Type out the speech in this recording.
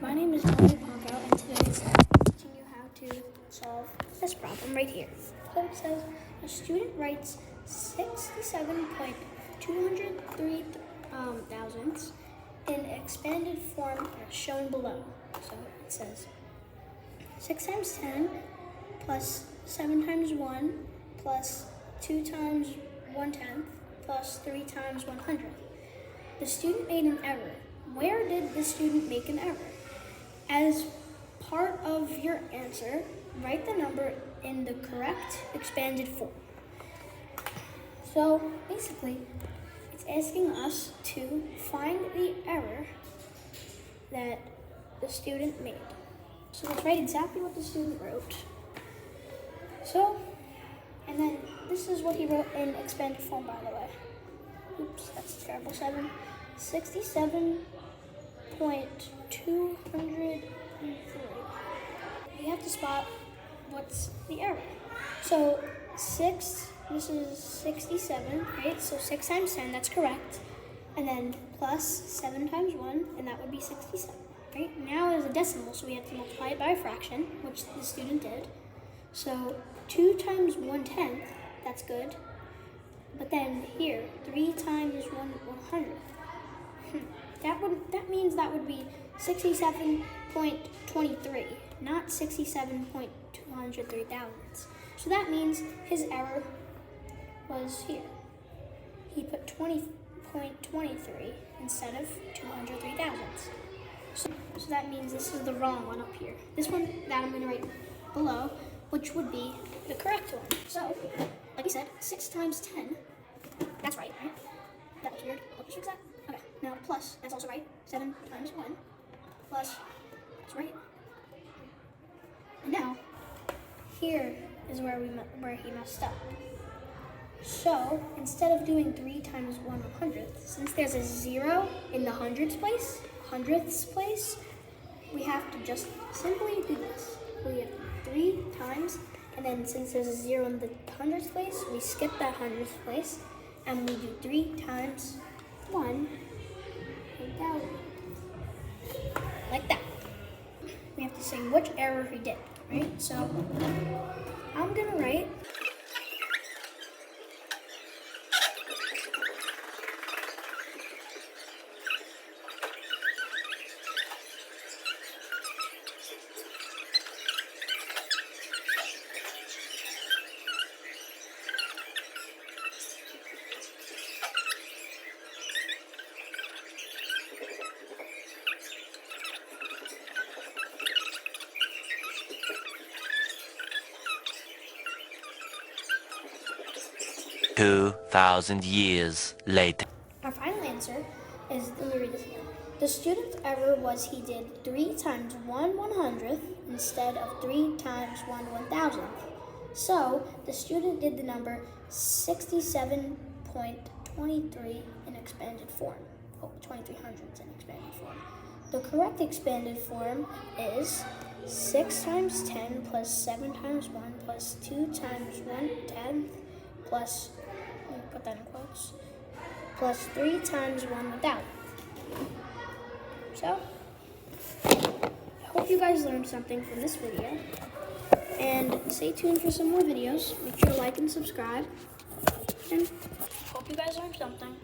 My name is Dominic, and today I'm teaching you how to solve this problem right here. So it says a student writes 67.203 thousandths in expanded form as shown below. So it says 6 times 10 plus 7 times 1 plus 2 times 1/10 plus 3 times 100. The student made an error. Where did the student make an error? As part of your answer, write the number in the correct expanded form. So basically, it's asking us to find the error that the student made. So let's write exactly what the student wrote. And then this is what he wrote in expanded form, by the way. Oops, that's terrible. 67.203. We have to spot what's the error. So this is 67, right? So 6 times 10, that's correct. And then plus 7 times 1, and that would be 67, right? Now there's a decimal, so we have to multiply it by a fraction, which the student did. So 2 times 1/10, that's good. But then here, 3 times 1/100. That means that would be 67.23, not 67.203 thousandths. So that means his error was here. He put 20.23 instead of 203 thousandths. So that means this is the wrong one up here. This one that I'm going to write below, which would be the correct one. So, like we said, 6 times 10, that's right? That was weird. Let me fix that. Okay, now plus, that's also right. 7 times 1, plus, that's right. And now, here is where he messed up. So, instead of doing 3 times 1/100th, since there's a 0 in the hundredths place, we have to just simply do this. We have 3 times, and then since there's a 0 in the hundredths place, we skip that hundredths place, and we do 3 times 1, like that. We have to say which error he did, right? So I'm gonna write "2,000 years later." our final answer is, let me read this again. The student's error was he did 3 times 1/100th instead of 3 times 1/1000th. So the student did the number 67.23 in expanded form. 2300ths in expanded form. The correct expanded form is 6 times 10 plus 7 times 1 plus 2 times 1/10 plus, let me put that in quotes, plus 3 times 1/1000. So, I hope you guys learned something from this video. And stay tuned for some more videos. Make sure to like and subscribe. And hope you guys learned something.